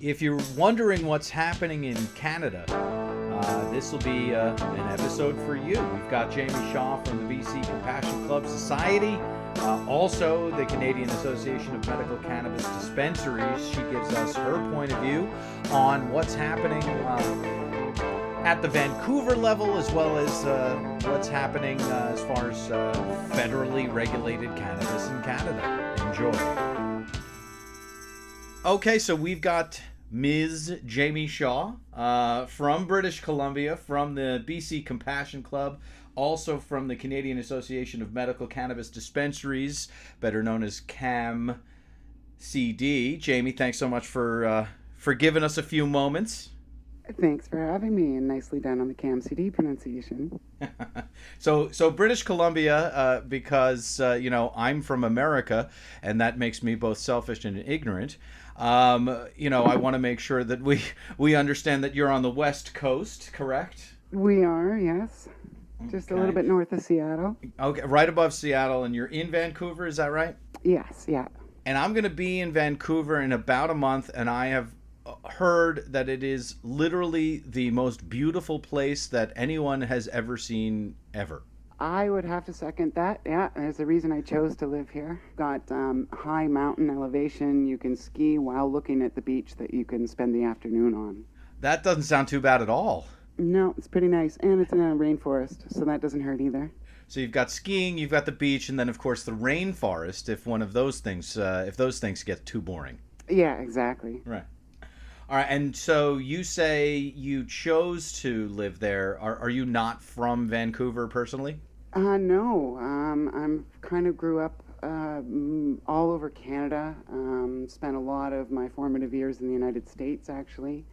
If you're wondering what's happening in Canada, this will be an episode for you. We've got Jamie Shaw from the BC Compassion Club Society, also the Canadian Association of Medical Cannabis Dispensaries. She gives us her point of view on what's happening at the Vancouver level, as well as what's happening as far as federally regulated cannabis in Canada. Enjoy. Okay, so we've got Ms. Jamie Shaw from British Columbia, from the BC Compassion Club, also from the Canadian Association of Medical Cannabis Dispensaries, better known as CAMCD. Jamie, thanks so much for giving us a few moments. Thanks for having me, and nicely done on the CAMCD pronunciation. So British Columbia, because I'm from America, and that makes me both selfish and ignorant. I want to make sure that we understand that you're on the West Coast, correct? We are, yes. Just a little bit north of Seattle. Okay, right above Seattle, and you're in Vancouver, is that right? Yes, yeah. And I'm going to be in Vancouver in about a month, and I have heard that it is literally the most beautiful place that anyone has ever seen, ever. I would have to second that. Yeah, there's a reason I chose to live here. Got high mountain elevation. You can ski while looking at the beach that you can spend the afternoon on. That doesn't sound too bad at all. No, it's pretty nice. And it's in a rainforest, so that doesn't hurt either. So you've got skiing, you've got the beach, and then, of course, the rainforest if one of those things, if those things get too boring. Yeah, exactly. Right. All right, and so you say you chose to live there. Are you not from Vancouver personally? No. I'm kind of grew up all over Canada. Spent a lot of my formative years in the United States, actually.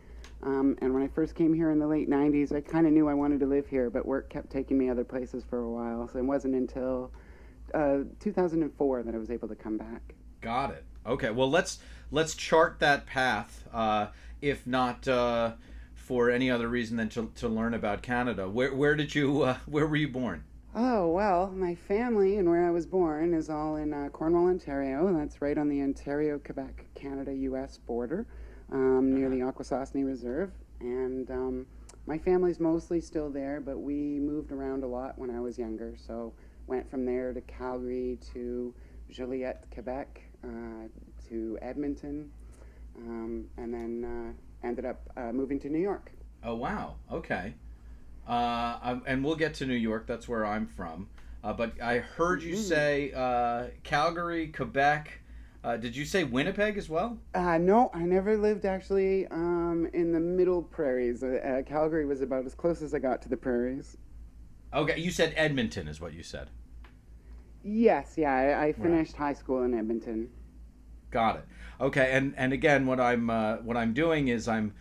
And when I first came here in the late 90s, I kind of knew I wanted to live here, but work kept taking me other places for a while. So it wasn't until 2004 that I was able to come back. Got it. Okay, well, let's chart that path. If not for any other reason than to learn about Canada. Where were you born? Oh, well, my family and where I was born is all in Cornwall, Ontario. That's right on the Ontario, Quebec, Canada, U.S. border, near the Akwesasne Reserve. And my family's mostly still there, but we moved around a lot when I was younger. So went from there to Calgary, to Joliette, Quebec, to Edmonton, and then ended up moving to New York. Oh, wow. Okay. And we'll get to New York. That's where I'm from. But I heard you say Calgary, Quebec. Did you say Winnipeg as well? No, I never lived actually in the middle prairies. Calgary was about as close as I got to the prairies. Okay, you said Edmonton is what you said. Yes, yeah. I finished high school in Edmonton. Got it. Okay, and again, what I'm doing is I'm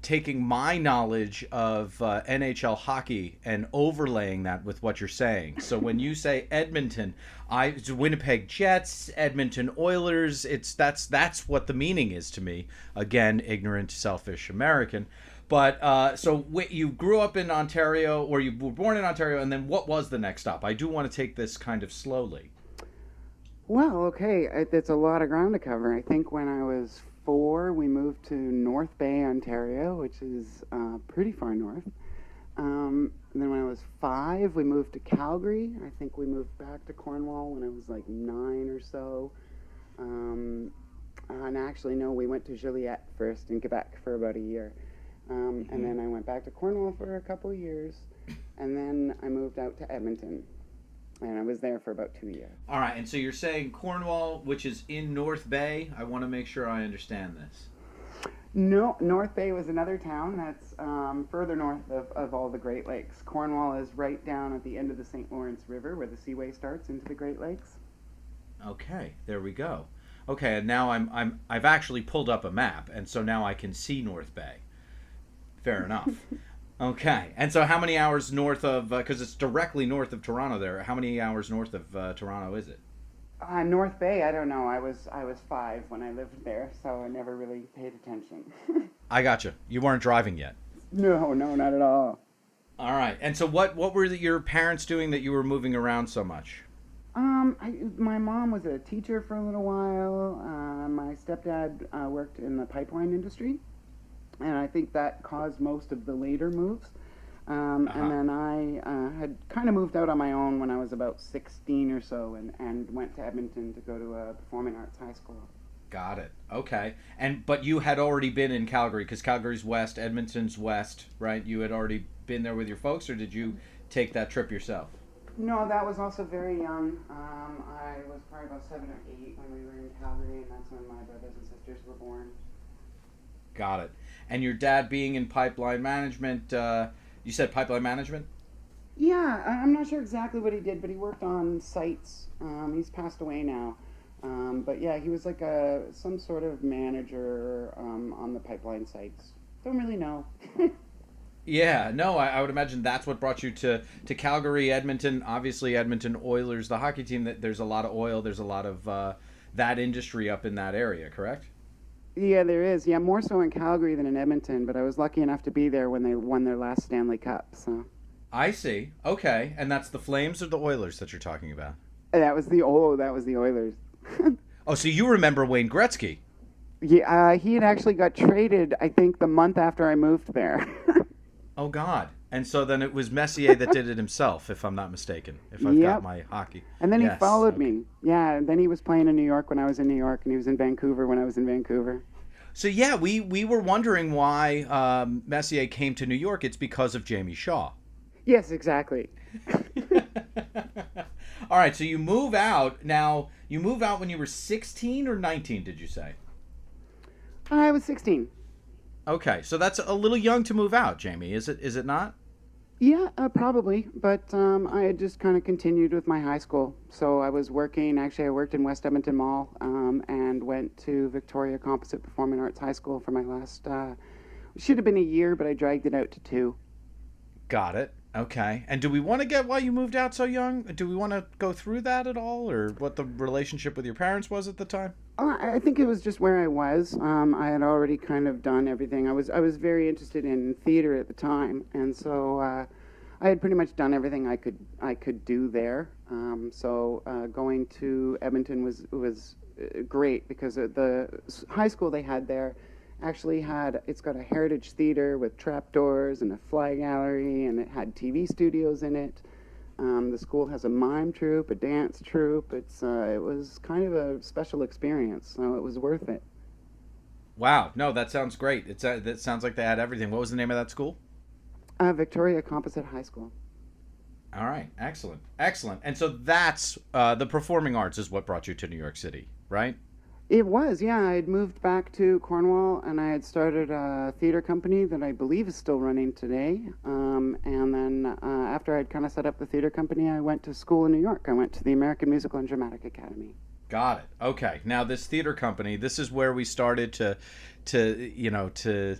taking my knowledge of NHL hockey and overlaying that with what you're saying. So when you say Edmonton, it's Winnipeg Jets, Edmonton Oilers. That's what the meaning is to me. Again, ignorant, selfish American. But so you grew up in Ontario, or you were born in Ontario, and then what was the next stop? I do want to take this kind of slowly. Well, okay, it's a lot of ground to cover. I think when I was 4, we moved to North Bay, Ontario, which is pretty far north. And then when I was 5, we moved to Calgary. I think we moved back to Cornwall when I was like 9 or so. And actually, no, we went to Joliette first in Quebec for about a year. And then I went back to Cornwall for a couple of years. And then I moved out to Edmonton. And I was there for about 2 years. All right, and so you're saying Cornwall, which is in North Bay. I want to make sure I understand this. No, North Bay was another town that's further north of all the Great Lakes. Cornwall is right down at the end of the St. Lawrence River where the Seaway starts into the Great Lakes. Okay, there we go. Okay, and now I've actually pulled up a map, and so now I can see North Bay. Fair enough. Okay, and so how many hours north of, because it's directly north of Toronto there, how many hours north of Toronto is it? North Bay, I don't know. I was 5 when I lived there, so I never really paid attention. I gotcha. You weren't driving yet. No, not at all. All right, and so what were your parents doing that you were moving around so much? My mom was a teacher for a little while. My stepdad worked in the pipeline industry, and I think that caused most of the later moves. And then I had kind of moved out on my own when I was about 16 or so, and went to Edmonton to go to a performing arts high school. Got it. Okay. But you had already been in Calgary because Calgary's west, Edmonton's west, right? You had already been there with your folks, or did you take that trip yourself? No, that was also very young. I was probably about 7 or 8 when we were in Calgary, and that's when my brothers and sisters were born. Got it. And your dad being in pipeline management, you said pipeline management? Yeah, I'm not sure exactly what he did, but he worked on sites. He's passed away now. But yeah, he was like some sort of manager on the pipeline sites. Don't really know. Yeah, no, I would imagine that's what brought you to Calgary, Edmonton. Obviously, Edmonton Oilers, the hockey team. That there's a lot of oil. There's a lot of that industry up in that area. Correct? Yeah, there is. Yeah, more so in Calgary than in Edmonton. But I was lucky enough to be there when they won their last Stanley Cup. So I see. Okay, and that's the Flames or the Oilers that you're talking about? that was the Oilers. Oh, so you remember Wayne Gretzky? Yeah, he had actually got traded, I think, the month after I moved there. Oh God! And so then it was Messier that did it himself, if I'm not mistaken. If I've got my hockey. And then he Yes, followed okay. me. Yeah, and then he was playing in New York when I was in New York, and he was in Vancouver when I was in Vancouver. So yeah, we were wondering why Messier came to New York. It's because of Jamie Shaw. Yes, exactly. All right, so you move out. Now, you move out when you were 16 or 19, did you say? I was 16. Okay, so that's a little young to move out, Jamie. Is it not? Yeah, probably. But I had just kind of continued with my high school. So I was working, actually, I worked in West Edmonton Mall and went to Victoria Composite Performing Arts High School for my last, should have been a year, but I dragged it out to 2. Got it. Okay. And do we want to get why you moved out so young? Do we want to go through that at all, or what the relationship with your parents was at the time? I think it was just where I was. I had already kind of done everything. I was very interested in theater at the time, and so I had pretty much done everything I could do there. So going to Edmonton was great because the high school they had there actually it's got a heritage theater with trapdoors and a fly gallery, and it had TV studios in it. The school has a mime troupe, a dance troupe. It was kind of a special experience, so it was worth it. Wow. No, that sounds great. That sounds like they had everything. What was the name of that school? Victoria Composite High School. All right. Excellent. Excellent. And so that's the performing arts is what brought you to New York City, right? It was, yeah. I had moved back to Cornwall, and I had started a theater company that I believe is still running today. And then after I'd kind of set up the theater company, I went to school in New York. I went to the American Musical and Dramatic Academy. Got it. Okay. Now this theater company, this is where we started to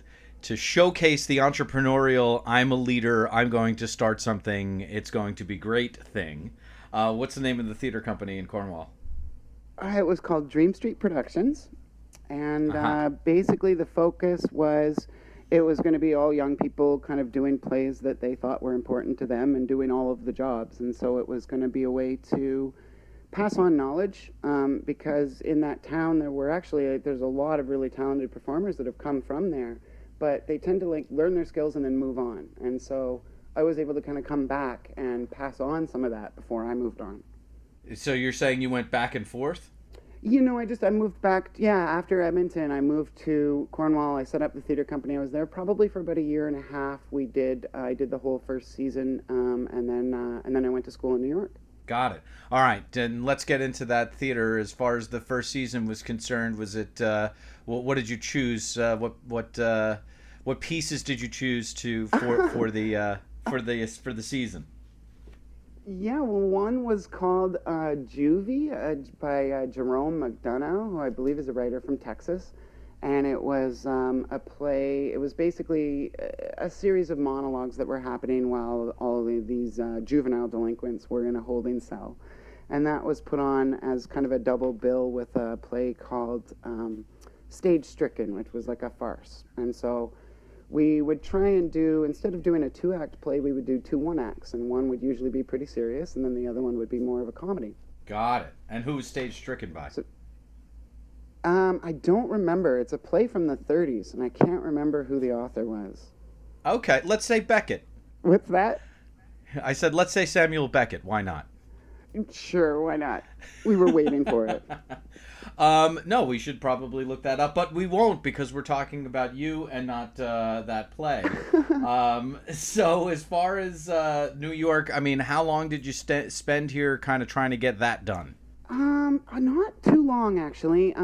showcase the entrepreneurial, I'm a leader, I'm going to start something, it's going to be great thing. What's the name of the theater company in Cornwall? It was called Dream Street Productions, and basically the focus was it was going to be all young people kind of doing plays that they thought were important to them and doing all of the jobs. And so it was going to be a way to pass on knowledge because in that town there's a lot of really talented performers that have come from there, but they tend to learn their skills and then move on. And so I was able to kind of come back and pass on some of that before I moved on. So you're saying you went back and forth? I moved back, after Edmonton, I moved to Cornwall. I set up the theater company. I was there probably for about a year and a half. I did the whole first season, and then I went to school in New York. Got it. All right, then let's get into that theater. As far as the first season was concerned, was it, what did you choose? What pieces did you choose for the season? Yeah, well, one was called Juvie by Jerome McDonough, who I believe is a writer from Texas. And it was a play. It was basically a series of monologues that were happening while all of these juvenile delinquents were in a holding cell. And that was put on as kind of a double bill with a play called Stage Stricken, which was like a farce. And so we would try and instead of doing a 2-act play, we would do 2 1-acts, and one would usually be pretty serious, and then the other one would be more of a comedy. Got it. And who was stage stricken by? So, I don't remember. It's a play from the 30s, and I can't remember who the author was. Okay, let's say Beckett. What's that? I said, let's say Samuel Beckett. Why not? Sure, why not? We were waiting for it. No, we should probably look that up, but we won't because we're talking about you and not that play. So as far as New York, I mean, how long did you spend here kind of trying to get that done? Not too long, actually.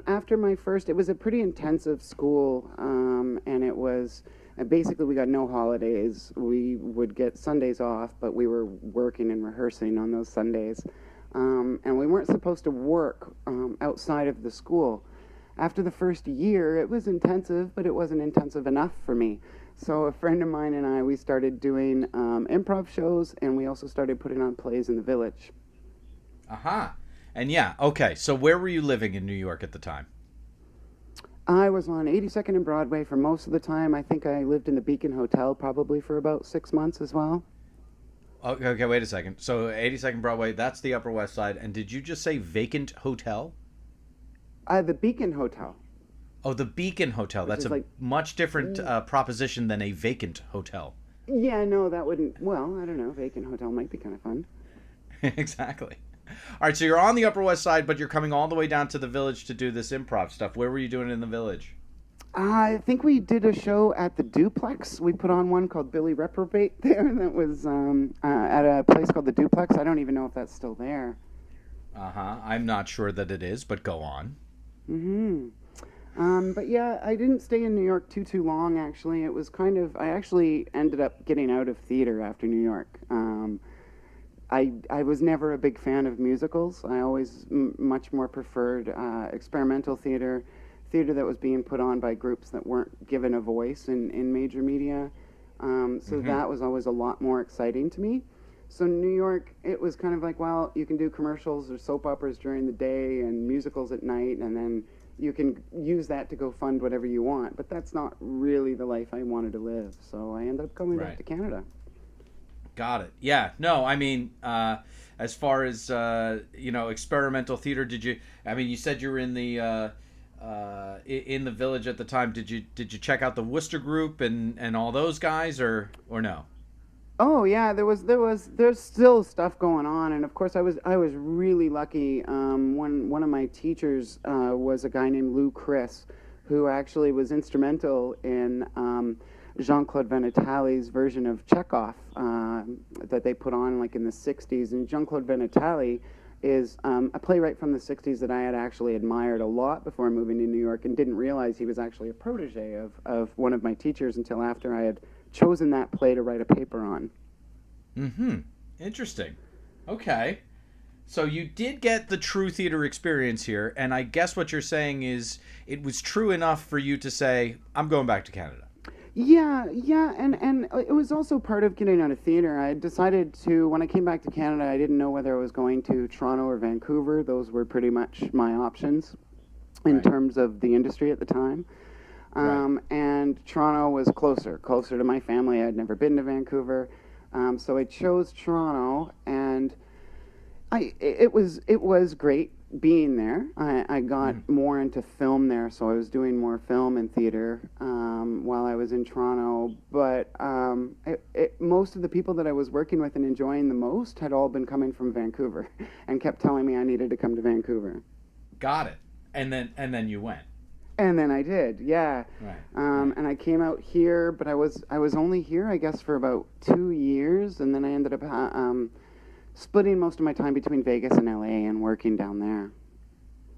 After my first, it was a pretty intensive school, and it was basically we got no holidays. We would get Sundays off, but we were working and rehearsing on those Sundays. And we weren't supposed to work outside of the school. After the first year, it was intensive, but it wasn't intensive enough for me. So a friend of mine and I, we started doing improv shows, and we also started putting on plays in the village. Aha. And yeah, okay. So where were you living in New York at the time? I was on 82nd and Broadway for most of the time. I think I lived in the Beacon Hotel probably for about 6 months as well. Okay, wait a second. So 82nd Broadway, that's the Upper West Side. And did you just say vacant hotel? The Beacon Hotel. Oh, the Beacon Hotel. That's a much different proposition than a vacant hotel. Yeah, no, that wouldn't... Well, I don't know. Vacant hotel might be kind of fun. Exactly. All right, so you're on the Upper West Side, but you're coming all the way down to the Village to do this improv stuff. Where were you doing in the Village? I think we did a show at the Duplex. We put on one called Billy Reprobate there. That was at a place called the Duplex. I don't even know if that's still there. Uh-huh. I'm not sure that it is, but go on. But yeah, I didn't stay in New York too long, actually. It was kind of... I actually ended up getting out of theater after New York. I was never a big fan of musicals. I always much more preferred experimental theater that was being put on by groups that weren't given a voice in major media. So that was always a lot more exciting to me. So New York, it was kind of like, well, you can do commercials or soap operas during the day and musicals at night, and then you can use that to go fund whatever you want. But that's not really the life I wanted to live. So I ended up coming back to Canada. Got it. Yeah. No, I mean, as far as, experimental theater, you said you were in the Village at the time. Did you check out the Worcester Group and all those guys or no? Oh yeah, there's still stuff going on, and of course I was really lucky. One of my teachers was a guy named Lou Chris, who actually was instrumental in Jean-Claude Van Itali's version of Chekhov that they put on like in the 60s. And Jean-Claude Van Itali is a playwright from the 60s that I had actually admired a lot before moving to New York, and didn't realize he was actually a protege of one of my teachers until after I had chosen that play to write a paper on. Interesting. Okay. So you did get the true theater experience here, and I guess what you're saying is it was true enough for you to say, I'm going back to Canada. Yeah, and it was also part of getting out of theater. I decided to, when I came back to Canada, I didn't know whether I was going to Toronto or Vancouver. Those were pretty much my options in terms of the industry at the time. And Toronto was closer to my family. I'd never been to Vancouver. So I chose Toronto, and it was great being there. I got more into film there, so I was doing more film and theater while I was in Toronto. But most of the people that I was working with and enjoying the most had all been coming from Vancouver, and kept telling me I needed to come to Vancouver. Got it. And then you went. And then I did, yeah. And I came out here, but I was only here, I guess, for about 2 years, and then I ended up splitting most of my time between Vegas and LA and working down there.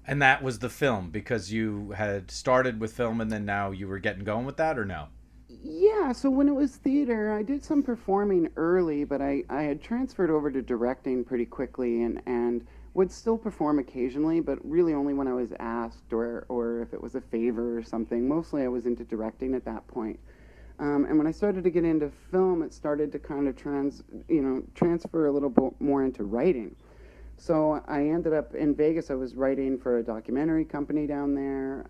And that was the film, because you had started with film and then now you were getting going with that, or no? Yeah, so when it was theater, I did some performing early, but I had transferred over to directing pretty quickly and would still perform occasionally, but really only when I was asked or if it was a favor or something. Mostly I was into directing at that point. And when I started to get into film, it started to kind of transfer a little bit more into writing. So I ended up in Vegas. I was writing for a documentary company down there,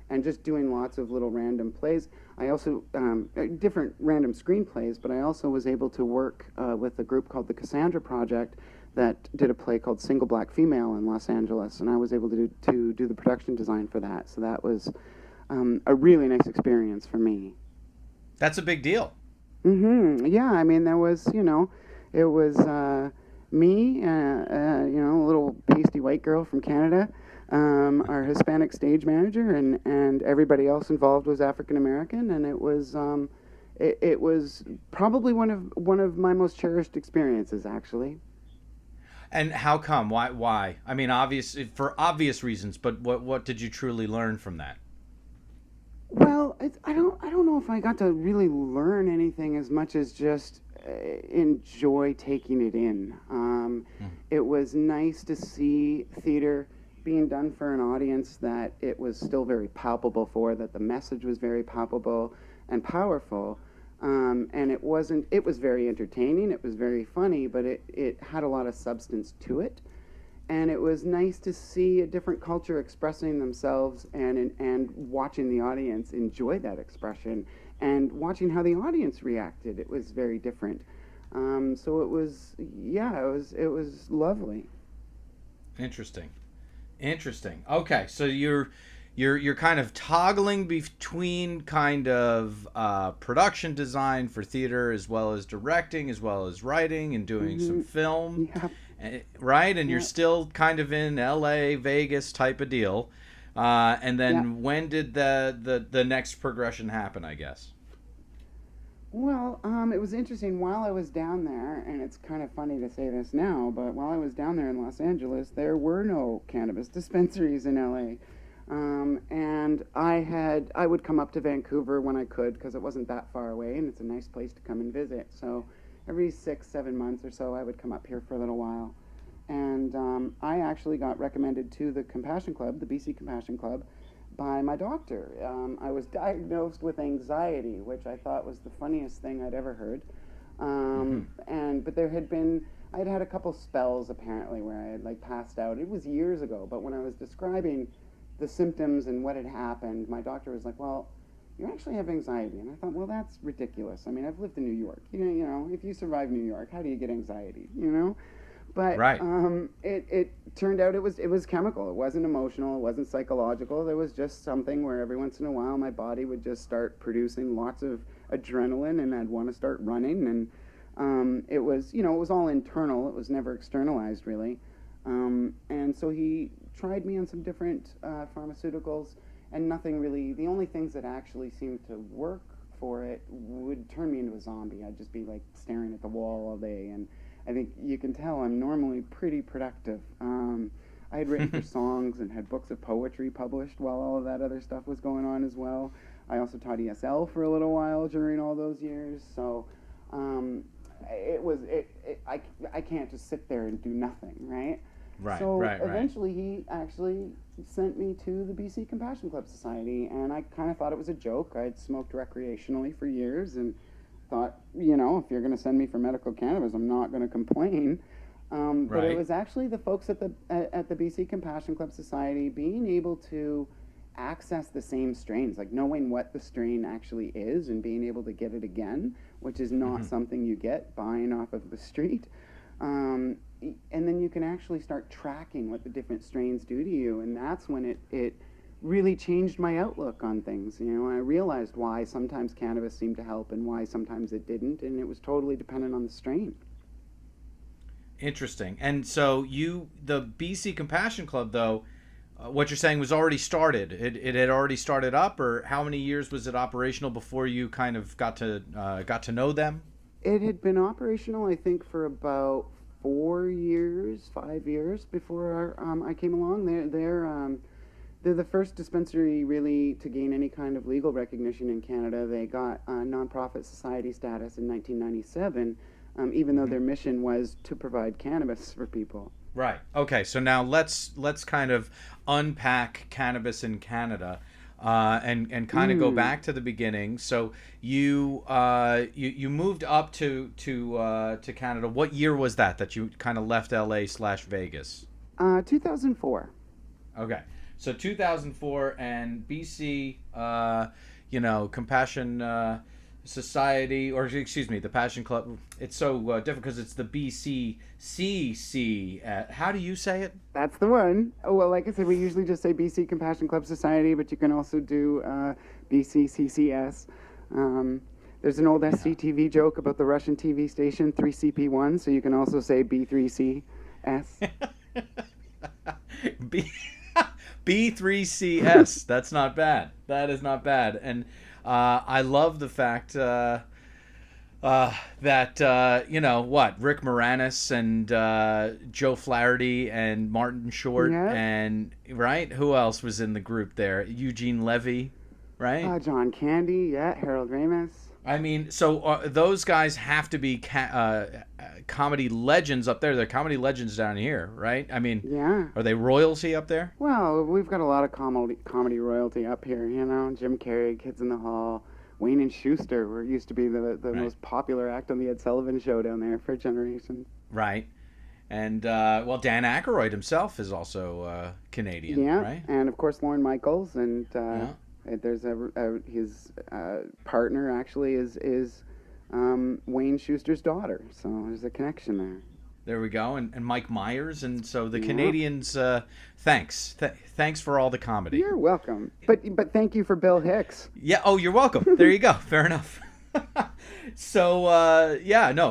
and just doing lots of little random plays. I also, different random screenplays, but I also was able to work with a group called the Cassandra Project that did a play called Single Black Female in Los Angeles, and I was able to do the production design for that. So that was a really nice experience for me. That's a big deal. Yeah, I mean, there was, it was me, a little pasty white girl from Canada, our Hispanic stage manager, and everybody else involved was African American, and it was probably one of my most cherished experiences, actually. And how come? Why? I mean, for obvious reasons, but what did you truly learn from that? Well, I don't know if I got to really learn anything as much as just enjoy taking it in. It was nice to see theater being done for an audience that it was still very palpable for, that the message was very palpable and powerful. And it was very entertaining, it was very funny, but it had a lot of substance to it. And it was nice to see a different culture expressing themselves and watching the audience enjoy that expression and watching how the audience reacted. It was very different. So it was lovely. Interesting. Okay, so you're kind of toggling between kind of production design for theater as well as directing, as well as writing and doing some film. Yeah. Right, and you're still kind of in LA, Vegas type of deal. And then when did the next progression happen, I guess? Well, it was interesting. While I was down there, and it's kind of funny to say this now, but while I was down there in Los Angeles, there were no cannabis dispensaries in LA. And I would come up to Vancouver when I could, because it wasn't that far away, and it's a nice place to come and visit. So every 6-7 months or so, I would come up here for a little while. And I actually got recommended to the Compassion Club, the BC Compassion Club, by my doctor. I was diagnosed with anxiety, which I thought was the funniest thing I'd ever heard. But I'd had a couple spells apparently where I had passed out. It was years ago, but when I was describing the symptoms and what had happened, my doctor was like, "Well, you actually have anxiety." And I thought, well, that's ridiculous. I mean, I've lived in New York. You know, if you survive New York, how do you get anxiety? But right. It turned out it was chemical. It wasn't emotional. It wasn't psychological. There was just something where every once in a while my body would just start producing lots of adrenaline, and I'd want to start running. And it was all internal. It was never externalized, really. And so he tried me on some different pharmaceuticals, and nothing really. The only things that actually seemed to work for it would turn me into a zombie. I'd just be staring at the wall all day, and I think you can tell I'm normally pretty productive. I had written for songs and had books of poetry published while all of that other stuff was going on as well. I also taught ESL for a little while during all those years. So I can't just sit there and do nothing, right? Right. So eventually he actually sent me to the BC Compassion Club Society, and I kind of thought it was a joke. I'd smoked recreationally for years and thought, if you're going to send me for medical cannabis, I'm not going to complain. But it was actually the folks at the BC Compassion Club Society being able to access the same strains, knowing what the strain actually is and being able to get it again, which is not something you get buying off of the street. And then you can actually start tracking what the different strains do to you, and that's when it really changed my outlook on things. I realized why sometimes cannabis seemed to help and why sometimes it didn't, and it was totally dependent on the strain. Interesting. And so the BC Compassion Club, though, what you're saying was already started. It had already started up, or how many years was it operational before you kind of got to know them? It had been operational, I think, for about 5 years before I came along. They're the first dispensary really to gain any kind of legal recognition in Canada. They got nonprofit society status in 1997, even though their mission was to provide cannabis for people. Right. Okay. So now let's kind of unpack cannabis in Canada, and kind of go back to the beginning. So you moved up to Canada. What year was that you kind of left LA/Vegas? 2004. Okay. So 2004, and BC, Compassion Society, or excuse me, the Passion Club. It's so different because it's the BCCC. How do you say it? That's the one. Oh, well, like I said, we usually just say BC Compassion Club Society, but you can also do BCCCS. There's an old SCTV joke about the Russian TV station 3CP1, so you can also say B3CS. B B3CS. That's not bad. That is not bad. And I love the fact that Rick Moranis and Joe Flaherty and Martin Short and right, who else was in the group there? Eugene Levy, right? John Candy, Harold Ramis. I mean, so those guys have to be comedy legends up there. They're comedy legends down here, right? I mean, are they royalty up there? Well, we've got a lot of comedy royalty up here, Jim Carrey, Kids in the Hall, Wayne and Schuster used to be the most popular act on the Ed Sullivan Show down there for generations. Right. And, Dan Aykroyd himself is also Canadian, right? And, of course, Lorne Michaels, and there's his partner, actually, is Wayne Schuster's daughter, so there's a connection there. There we go, and Mike Myers, and so the Canadians. Thanks for all the comedy. You're welcome, but thank you for Bill Hicks. Yeah. Oh, you're welcome. There you go. Fair enough. So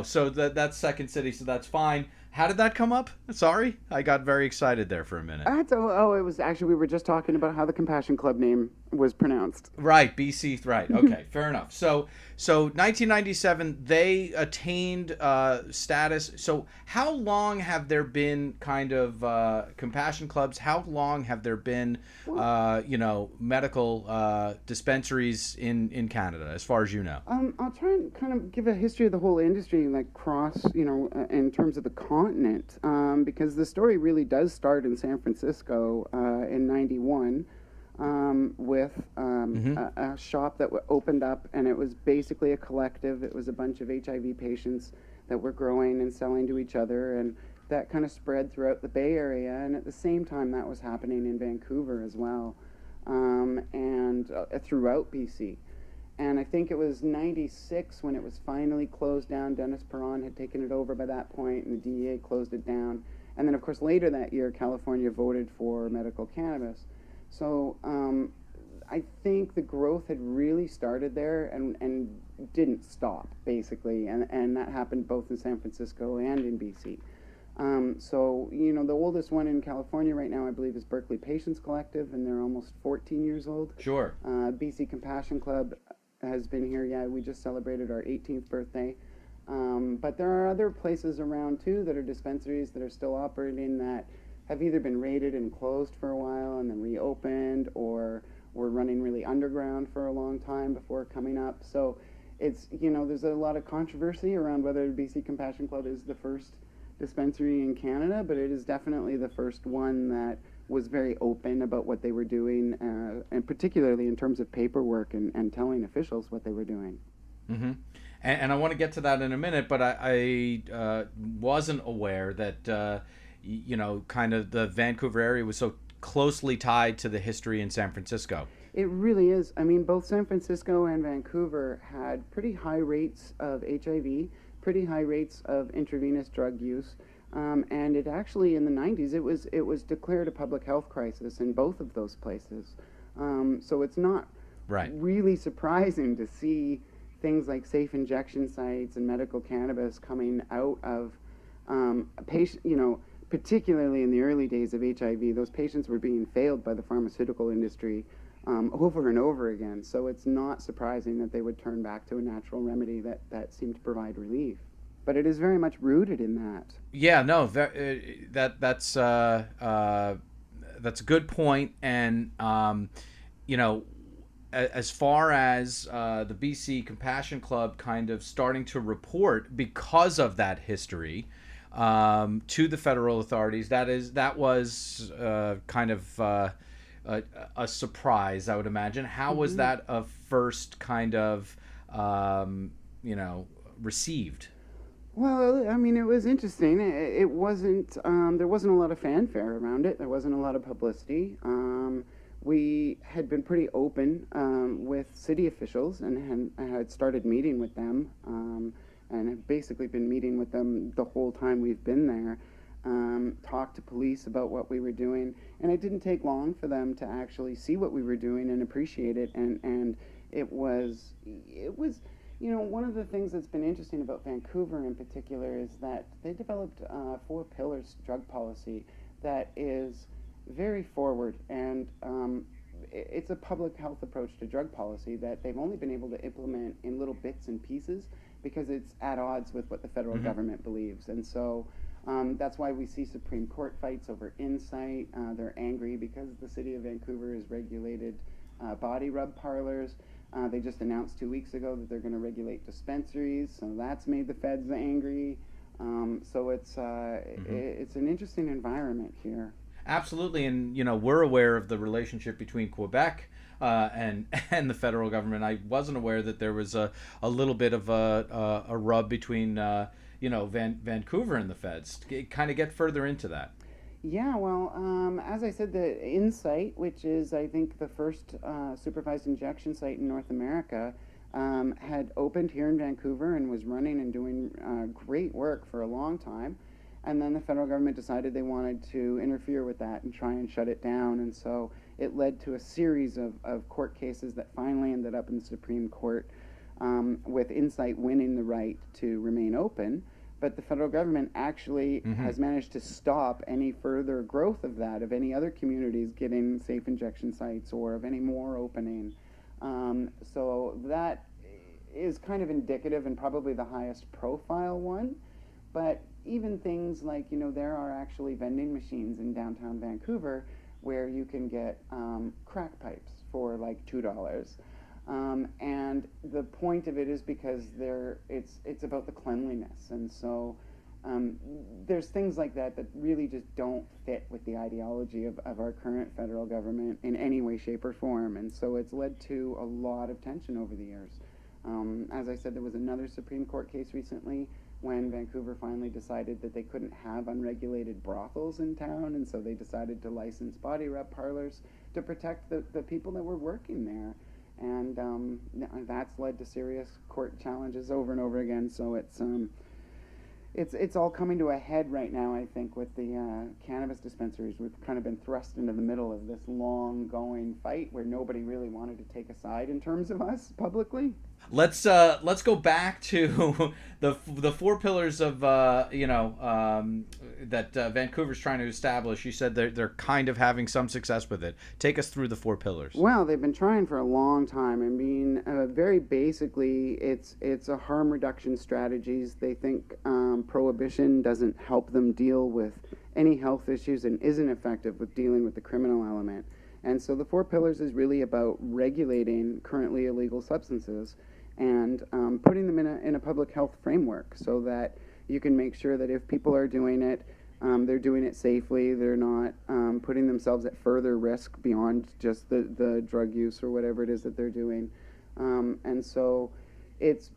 So that's Second City, so that's fine. How did that come up? Sorry, I got very excited there for a minute. It was actually, we were just talking about how the Compassion Club name was pronounced. Right, BC, right. Okay, fair enough. So 1997, they attained status. So how long have there been kind of compassion clubs? How long have there been, medical dispensaries in Canada, as far as you know? I'll try and kind of give a history of the whole industry, like in terms of the continent, because the story really does start in San Francisco in '91. With a shop that opened up, and it was basically a collective. It was a bunch of HIV patients that were growing and selling to each other, and that kind of spread throughout the Bay Area, and at the same time that was happening in Vancouver as well, and throughout BC. And I think it was '96 when it was finally closed down. Dennis Perron had taken it over by that point, and the DEA closed it down. And then, of course, later that year, California voted for medical cannabis. So I think the growth had really started there and didn't stop, basically, and that happened both in San Francisco and in BC. The oldest one in California right now, I believe, is Berkeley Patients Collective, and they're almost 14 years old. Sure. BC Compassion Club has been here, we just celebrated our 18th birthday. But there are other places around, too, that are dispensaries that are still operating that have either been raided and closed for a while and then reopened, or were running really underground for a long time before coming up. So it's, there's a lot of controversy around whether BC Compassion Club is the first dispensary in Canada, but it is definitely the first one that was very open about what they were doing, and particularly in terms of paperwork and telling officials what they were doing. Mm-hmm. And I want to get to that in a minute, but I wasn't aware that kind of the Vancouver area was so closely tied to the history in San Francisco. It really is. I mean, both San Francisco and Vancouver had pretty high rates of HIV, pretty high rates of intravenous drug use, and it actually, in the 90s, it was declared a public health crisis in both of those places. So it's not really surprising to see things like safe injection sites and medical cannabis coming out of particularly in the early days of HIV, those patients were being failed by the pharmaceutical industry over and over again. So it's not surprising that they would turn back to a natural remedy that seemed to provide relief. But it is very much rooted in that. Yeah, no, that's a good point. And as far as the BC Compassion Club kind of starting to report because of that history to the federal authorities, that was kind of a surprise, I would imagine. How was that a first kind of received? Well, I mean, it was interesting. It wasn't there wasn't a lot of fanfare around it. There wasn't a lot of publicity. we had been pretty open with city officials and had started meeting with them, and have basically been meeting with them the whole time we've been there. Talked to police about what we were doing, and it didn't take long for them to actually see what we were doing and appreciate it. And it was one of the things that's been interesting about Vancouver in particular is that they developed a 4 pillars drug policy that is very forward, and it's a public health approach to drug policy that they've only been able to implement in little bits and pieces because it's at odds with what the federal government believes. And so that's why we see Supreme Court fights over Insight. They're angry because the city of Vancouver has regulated body rub parlors. They just announced 2 weeks ago that they're going to regulate dispensaries, so that's made the feds angry. So it's an interesting environment here. Absolutely, and we're aware of the relationship between Quebec and the federal government. I wasn't aware that there was a little bit of a rub between Vancouver and the feds. Kind of get further into that. Yeah, well, as I said, the Insight, which is I think the first supervised injection site in North America, had opened here in Vancouver and was running and doing great work for a long time. And then the federal government decided they wanted to interfere with that and try and shut it down. And so it led to a series of court cases that finally ended up in the Supreme Court, with Insight winning the right to remain open. But the federal government actually has managed to stop any further growth of that, of any other communities getting safe injection sites or of any more opening. So that is kind of indicative and probably the highest profile one. But even things like, there are actually vending machines in downtown Vancouver where you can get crack pipes for like $2. And the point of it is because it's about the cleanliness. And so there's things like that really just don't fit with the ideology of our current federal government in any way, shape, or form. And so it's led to a lot of tension over the years. As I said, there was another Supreme Court case recently when Vancouver finally decided that they couldn't have unregulated brothels in town, and so they decided to license body rub parlors to protect the people that were working there. And that's led to serious court challenges over and over again. So it's all coming to a head right now, I think, with the cannabis dispensaries. We've kind of been thrust into the middle of this long-going fight where nobody really wanted to take a side in terms of us publicly. Let's go back to the 4 pillars of that Vancouver's trying to establish. You said they're kind of having some success with it. Take us through the 4 pillars. Well, they've been trying for a long time. I mean, very basically, it's a harm reduction strategies. They think prohibition doesn't help them deal with any health issues and isn't effective with dealing with the criminal element. And so the 4 pillars is really about regulating currently illegal substances and putting them in a public health framework so that you can make sure that if people are doing it, they're doing it safely. They're not putting themselves at further risk beyond just the drug use or whatever it is that they're doing. And so it's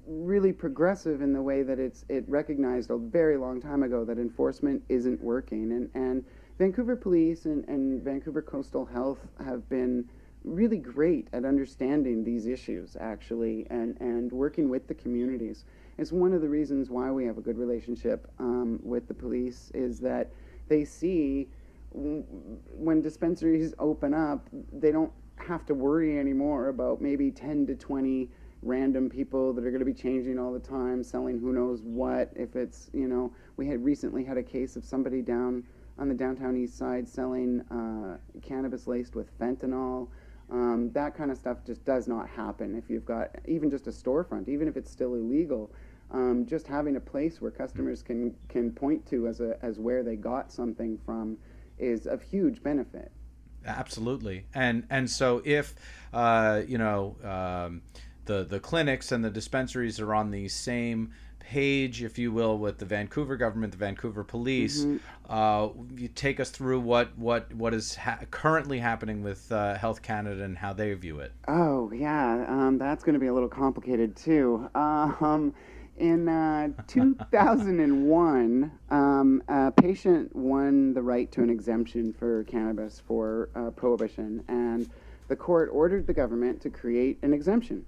really progressive in the way that it recognized a very long time ago that enforcement isn't working. And Vancouver Police and Vancouver Coastal Health have been really great at understanding these issues, actually, and working with the communities. It's one of the reasons why we have a good relationship with the police, is that they see when dispensaries open up, they don't have to worry anymore about maybe 10 to 20 random people that are going to be changing all the time, selling who knows what. If it's, we had recently had a case of somebody down on the downtown east side selling cannabis laced with fentanyl. That kind of stuff just does not happen if you've got even just a storefront, even if it's still illegal. Just having a place where customers can point to as where they got something from is of huge benefit. Absolutely, and so if the clinics and the dispensaries are on the same page, if you will, with the Vancouver government, the Vancouver police, you take us through what is currently happening with Health Canada and how they view it. Oh yeah, that's going to be a little complicated too. In 2001, a patient won the right to an exemption for cannabis for prohibition, and the court ordered the government to create an exemption.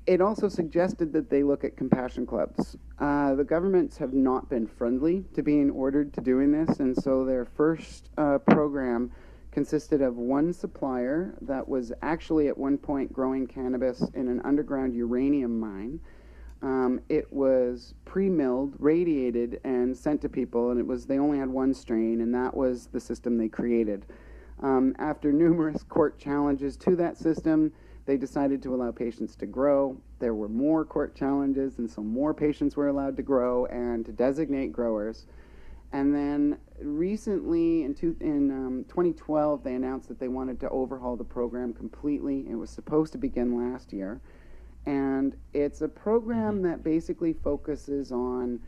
It also suggested that they look at compassion clubs. The governments have not been friendly to being ordered to doing this, and so their first program consisted of one supplier that was actually at one point growing cannabis in an underground uranium mine. It was pre-milled, radiated, and sent to people, and they only had one strain, and that was the system they created. After numerous court challenges to that system, they decided to allow patients to grow. There were more court challenges, and so more patients were allowed to grow and to designate growers. And then recently, in 2012, they announced that they wanted to overhaul the program completely. It was supposed to begin last year. And it's a program that basically focuses on,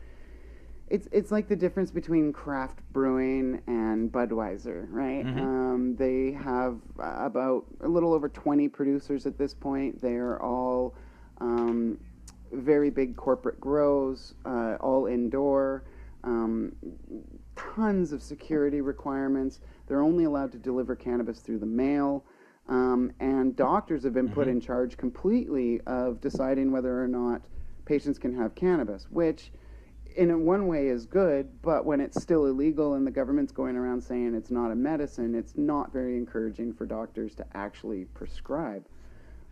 it's like the difference between craft brewing and Budweiser, right? They have about a little over 20 producers at this point. They're all very big corporate grows, all indoor, tons of security requirements. They're only allowed to deliver cannabis through the mail. And doctors have been put in charge completely of deciding whether or not patients can have cannabis, which in one way is good, but when it's still illegal and the government's going around saying it's not a medicine, it's not very encouraging for doctors to actually prescribe.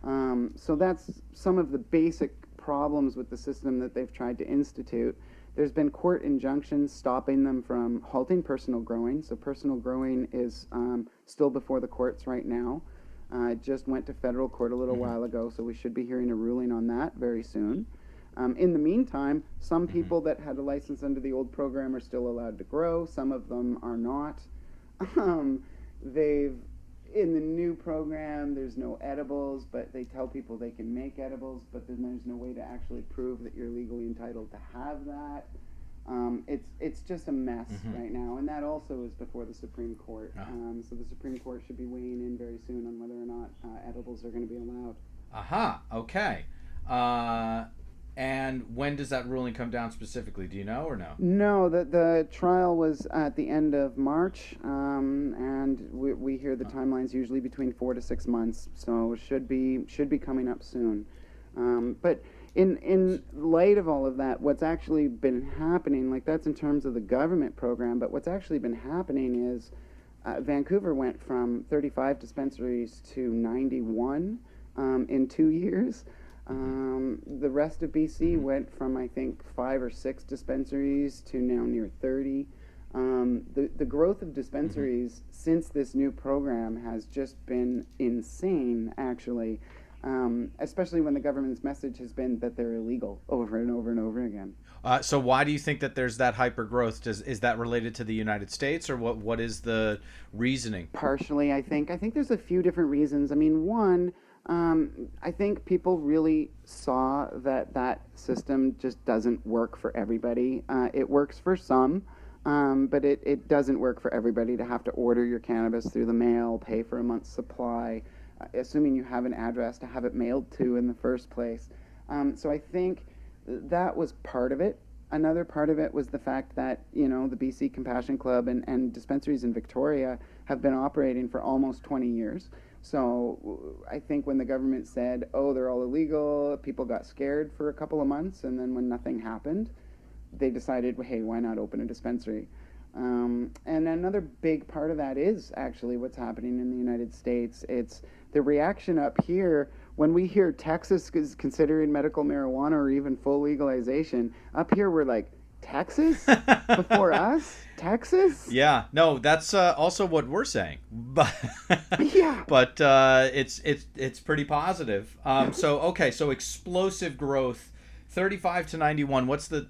So that's some of the basic problems with the system that they've tried to institute. There's been court injunctions stopping them from halting personal growing. So personal growing is still before the courts right now. It just went to federal court a little while ago, so we should be hearing a ruling on that very soon. In the meantime, some people that had a license under the old program are still allowed to grow. Some of them are not. In the new program, there's no edibles, but they tell people they can make edibles, but then there's no way to actually prove that you're legally entitled to have that. It's just a mess right now, and that also is before the Supreme Court. So the Supreme Court should be weighing in very soon on whether or not edibles are going to be allowed. Okay. And when does that ruling come down specifically? Do you know or no? No, the trial was at the end of March, and we hear the timeline's usually between 4 to 6 months, so should be coming up soon. But in light of all of that, what's actually been happening, like that's in terms of the government program, but what's actually been happening is Vancouver went from 35 dispensaries to 91 in 2 years. The rest of BC went from, I think, 5 or 6 dispensaries to now near 30. The growth of dispensaries since this new program has just been insane, actually, especially when the government's message has been that they're illegal over and over and over again. So why do you think that there's that hyper growth? Is that related to the United States, or what is the reasoning? Partially, I think. I think there's a few different reasons. I mean, one, I think people really saw that system just doesn't work for everybody. It works for some, but it doesn't work for everybody to have to order your cannabis through the mail, pay for a month's supply, assuming you have an address to have it mailed to in the first place. So I think that was part of it. Another part of it was the fact that, the BC Compassion Club and dispensaries in Victoria have been operating for almost 20 years. So I think when the government said, they're all illegal, people got scared for a couple of months, and then when nothing happened, they decided, hey, why not open a dispensary? And another big part of that is actually what's happening in the United States. It's the reaction up here when we hear Texas is considering medical marijuana or even full legalization. Up here we're like, Texas? Before us? Texas? Yeah, no, that's also what we're saying. But yeah. But it's pretty positive. So explosive growth. 35 to 91. What's the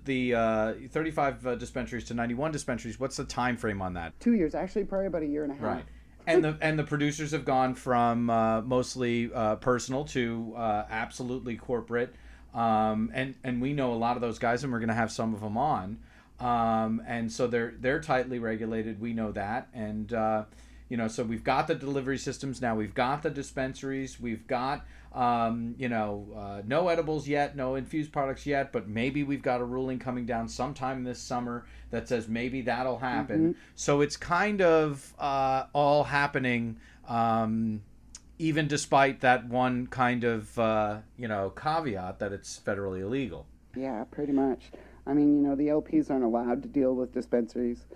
35 dispensaries to 91 dispensaries? What's the time frame on that? 2 years, actually, probably about a year and a half. Right. And the producers have gone from mostly personal to absolutely corporate. And we know a lot of those guys, and we're going to have some of them on. And so they're tightly regulated. We know that. And So we've got the delivery systems now, we've got the dispensaries, we've got no edibles yet, no infused products yet, but maybe we've got a ruling coming down sometime this summer that says maybe that'll happen. So it's kind of all happening, even despite that one kind of caveat that it's federally illegal. Yeah, pretty much. I mean, the LPs aren't allowed to deal with dispensaries.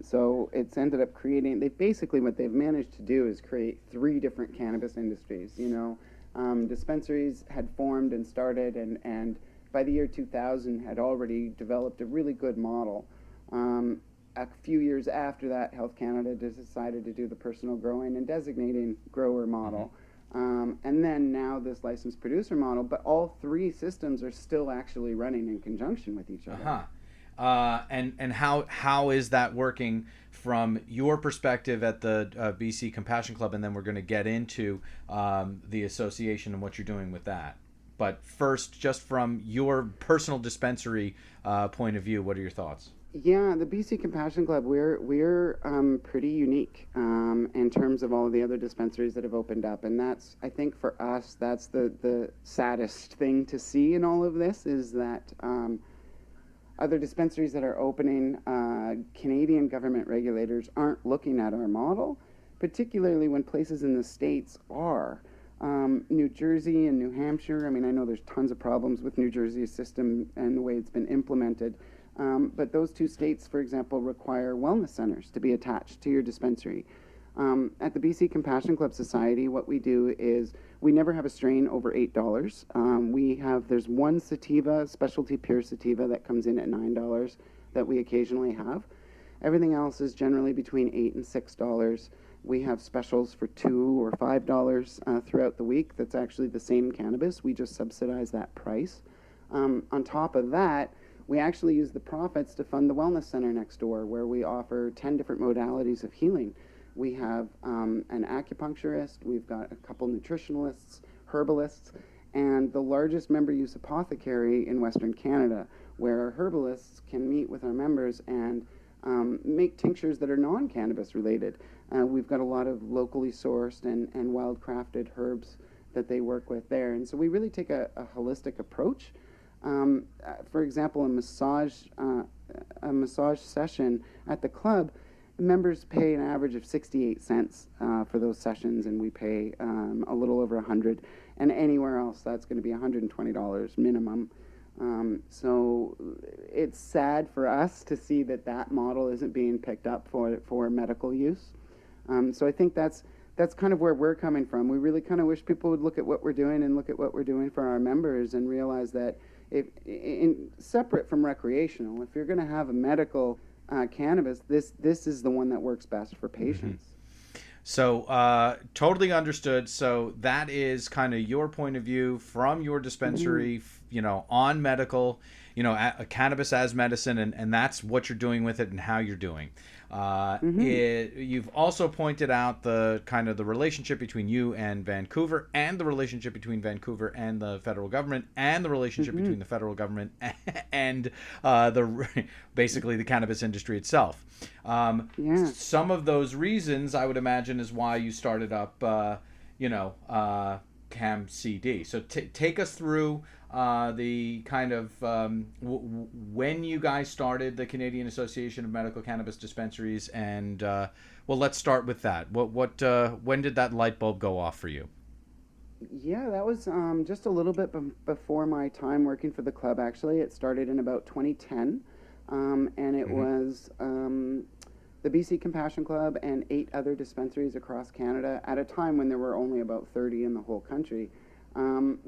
So it's ended up creating, what they've managed to do is create three different cannabis industries. Dispensaries had formed and started, and by the year 2000 had already developed a really good model. A few years after that, Health Canada decided to do the personal growing and designating grower model. And then now this licensed producer model, but all three systems are still actually running in conjunction with each other. And how is that working from your perspective at the BC Compassion Club? And then we're going to get into the association and what you're doing with that. But first, just from your personal dispensary point of view, what are your thoughts? Yeah, the BC Compassion Club, we're pretty unique in terms of all of the other dispensaries that have opened up, and that's, I think for us, that's the saddest thing to see in all of this, is that other dispensaries that are opening, Canadian government regulators aren't looking at our model, particularly when places in the States are. New Jersey and New Hampshire, I mean, I know there's tons of problems with New Jersey's system and the way it's been implemented. But those two states, for example, require wellness centers to be attached to your dispensary. At the BC Compassion Club Society, what we do is we never have a strain over $8. There's one sativa, specialty pure sativa, that comes in at $9 that we occasionally have. Everything else is generally between $8 and $6. We have specials for $2 or $5 throughout the week. That's actually the same cannabis. We just subsidize that price. On top of that, we actually use the profits to fund the wellness center next door, where we offer 10 different modalities of healing. We have an acupuncturist, we've got a couple nutritionalists, herbalists, and the largest member use apothecary in Western Canada, where our herbalists can meet with our members and make tinctures that are non-cannabis related. We've got a lot of locally sourced and wild-crafted herbs that they work with there. And so we really take a holistic approach. For example, a massage session at the club, members pay an average of 68 cents for those sessions, and we pay a little over $100. And anywhere else, that's going to be $120 minimum. So it's sad for us to see that model isn't being picked up for medical use. So I think that's kind of where we're coming from. We really kind of wish people would look at what we're doing and look at what we're doing for our members and realize that separate from recreational, if you're going to have a medical cannabis, this is the one that works best for patients. So totally understood. So that is kind of your point of view from your dispensary, on medical, cannabis as medicine, and that's what you're doing with it and how you're doing. You've also pointed out the kind of the relationship between you and Vancouver, and the relationship between Vancouver and the federal government, and the relationship between the federal government and basically the cannabis industry itself. Some of those reasons, I would imagine, is why you started up, CamCD. So take us through the kind of when you guys started the Canadian Association of Medical Cannabis Dispensaries, and let's start with that. When did that light bulb go off for you? Yeah, that was just a little bit before my time working for the club. Actually, it started in about 2010, and it was the BC Compassion Club and 8 other dispensaries across Canada at a time when there were only about 30 in the whole country.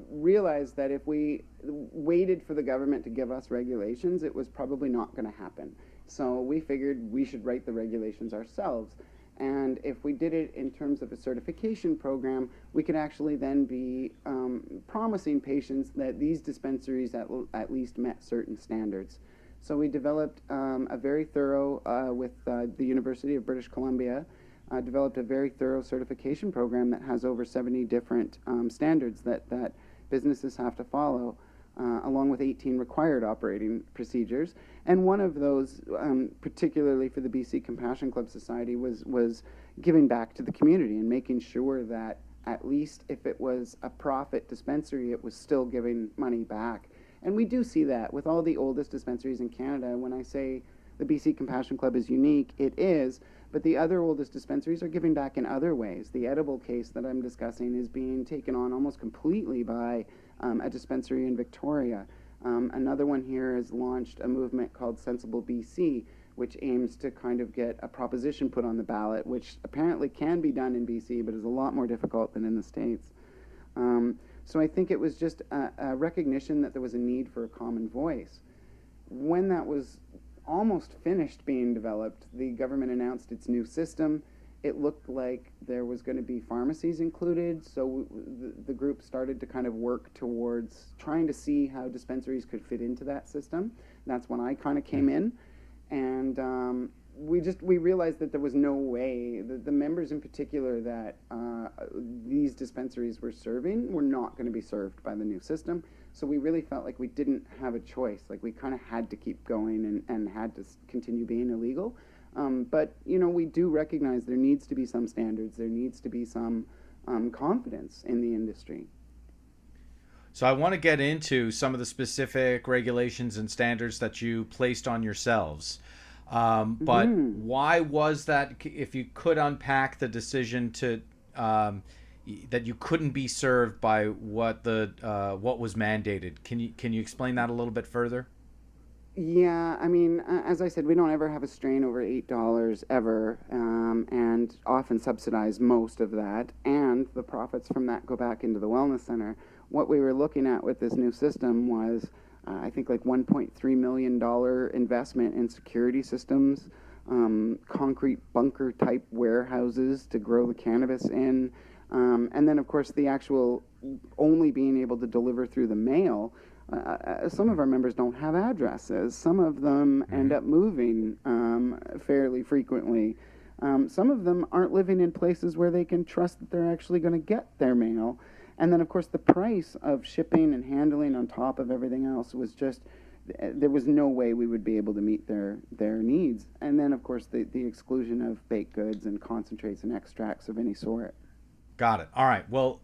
Realized that if we waited for the government to give us regulations, it was probably not going to happen. So we figured we should write the regulations ourselves. And if we did it in terms of a certification program, we could actually then be promising patients that these dispensaries at least met certain standards. So we developed a very thorough, with the University of British Columbia, developed a very thorough certification program that has over 70 different standards that businesses have to follow. along with 18 required operating procedures. And one of those, particularly for the BC Compassion Club Society, was giving back to the community and making sure that at least if it was a profit dispensary, it was still giving money back. And we do see that with all the oldest dispensaries in Canada. When I say the BC Compassion Club is unique, it is, but the other oldest dispensaries are giving back in other ways. The edible case that I'm discussing is being taken on almost completely by a dispensary in Victoria. Another one here has launched a movement called Sensible BC, which aims to kind of get a proposition put on the ballot, which apparently can be done in BC, but is a lot more difficult than in the States. So I think it was just a recognition that there was a need for a common voice. When that was almost finished being developed, the government announced its new system. It looked like there was going to be pharmacies included, so the group started to kind of work towards trying to see how dispensaries could fit into that system. That's when I kind of came in. And we realized that there was no way, the members in particular that these dispensaries were serving were not going to be served by the new system. So we really felt like we didn't have a choice. Like we kind of had to keep going and had to continue being illegal. But, you know, we do recognize there needs to be some standards. There needs to be some confidence in the industry. So I want to get into some of the specific regulations and standards that you placed on yourselves. But why was that, if you could unpack the decision to that you couldn't be served by what was mandated? Can you explain that a little bit further? Yeah, I mean, as I said, we don't ever have a strain over $8 ever, and often subsidize most of that, and the profits from that go back into the wellness center. What we were looking at with this new system was, I think, like $1.3 million investment in security systems, concrete bunker type warehouses to grow the cannabis in, and then of course the actual only being able to deliver through the mail. Some of our members don't have addresses. Some of them end up moving fairly frequently. Some of them aren't living in places where they can trust that they're actually going to get their mail. And then, of course, the price of shipping and handling on top of everything else was just, there was no way we would be able to meet their needs. And then, of course, the exclusion of baked goods and concentrates and extracts of any sort. Got it. All right. Well,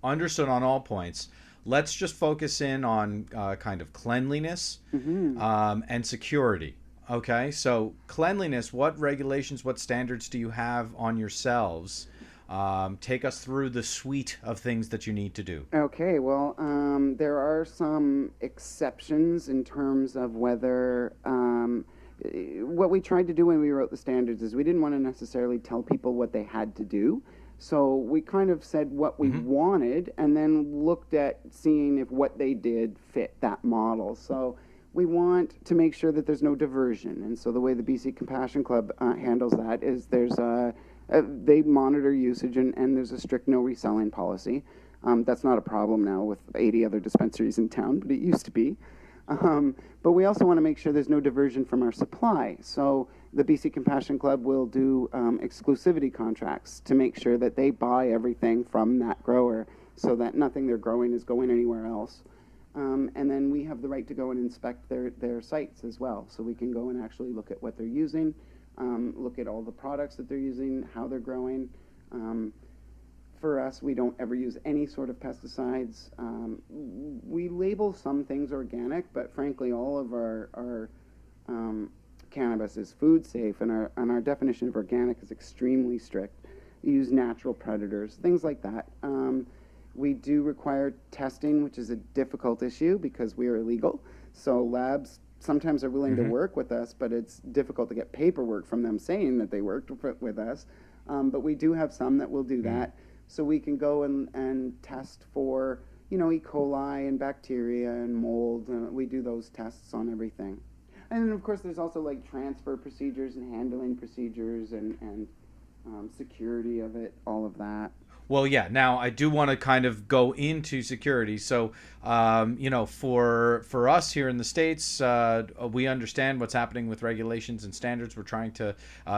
understood on all points. Let's just focus in on kind of cleanliness and security. Okay, so cleanliness, what regulations, what standards do you have on yourselves? Take us through the suite of things that you need to do. Okay, well, there are some exceptions in terms of whether what we tried to do when we wrote the standards is we didn't want to necessarily tell people what they had to do. So we kind of said what we wanted and then looked at seeing if what they did fit that model. So we want to make sure that there's no diversion. And so the way the BC Compassion Club handles that is they monitor usage and there's a strict no reselling policy. That's not a problem now with 80 other dispensaries in town, but it used to be. But we also want to make sure there's no diversion from our supply. So the BC Compassion Club will do exclusivity contracts to make sure that they buy everything from that grower so that nothing they're growing is going anywhere else. And then we have the right to go and inspect their sites as well. So we can go and actually look at what they're using, look at all the products that they're using, how they're growing. For us, we don't ever use any sort of pesticides. We label some things organic, but frankly, all of our cannabis is food safe, and our definition of organic is extremely strict. We use natural predators, things like that. We do require testing, which is a difficult issue because we are illegal. So labs sometimes are willing to work with us, but it's difficult to get paperwork from them saying that they worked with us. But we do have some that will do that. So we can go and test for, E. coli and bacteria and mold. We do those tests on everything. And then, of course, there's also like transfer procedures and handling procedures and security of it, all of that. Well, yeah. Now I do want to kind of go into security. So, for us here in the states, we understand what's happening with regulations and standards. We're trying to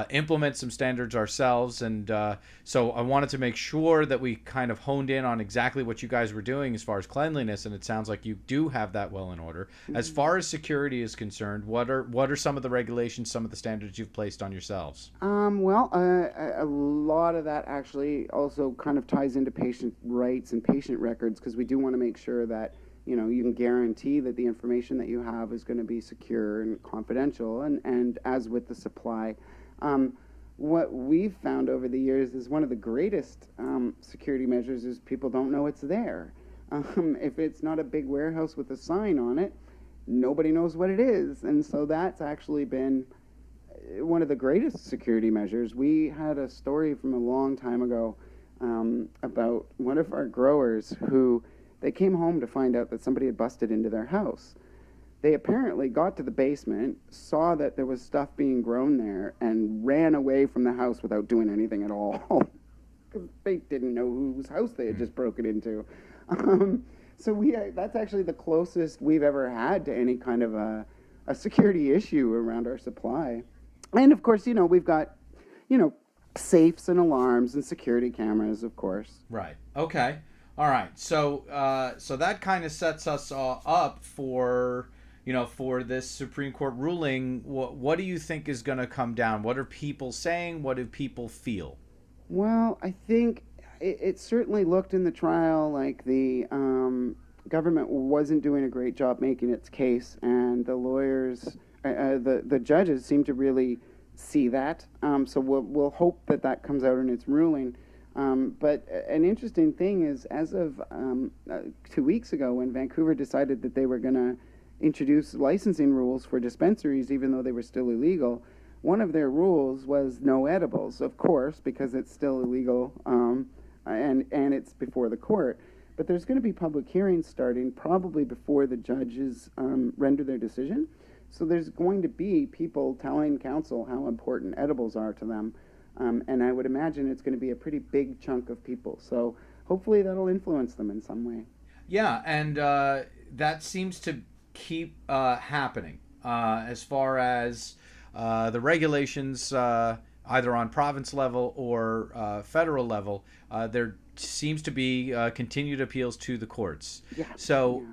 implement some standards ourselves, and so I wanted to make sure that we kind of honed in on exactly what you guys were doing as far as cleanliness. And it sounds like you do have that well in order. As far as security is concerned, what are some of the regulations, some of the standards you've placed on yourselves? A lot of that actually also kind of ties into patient rights and patient records, because we do want to make sure that you can guarantee that the information that you have is going to be secure and confidential. And as with the supply, what we've found over the years is one of the greatest security measures is people don't know it's there. If it's not a big warehouse with a sign on it, nobody knows what it is. And so that's actually been one of the greatest security measures. We had a story from a long time ago about one of our growers who they came home to find out that somebody had busted into their house. They apparently got to the basement, saw that there was stuff being grown there, and ran away from the house without doing anything at all, because they didn't know whose house they had just broken into. So that's actually the closest we've ever had to any kind of a security issue around our supply. And of course, we've got, safes and alarms and security cameras, of course. Right. Okay. All right. So that kind of sets us up for, for this Supreme Court ruling. What do you think is going to come down? What are people saying? What do people feel? Well, I think it certainly looked in the trial like the government wasn't doing a great job making its case, and the lawyers, the judges seem to really see that. So we'll hope that comes out in its ruling. But an interesting thing is, as of 2 weeks ago, when Vancouver decided that they were going to introduce licensing rules for dispensaries, even though they were still illegal, one of their rules was no edibles, of course, because it's still illegal, and it's before the court. But there's going to be public hearings starting probably before the judges render their decision. So there's going to be people telling council how important edibles are to them. And I would imagine it's going to be a pretty big chunk of people. So hopefully that'll influence them in some way. Yeah, and that seems to keep happening as far as the regulations, either on province level or federal level. There seems to be continued appeals to the courts. Yeah. So,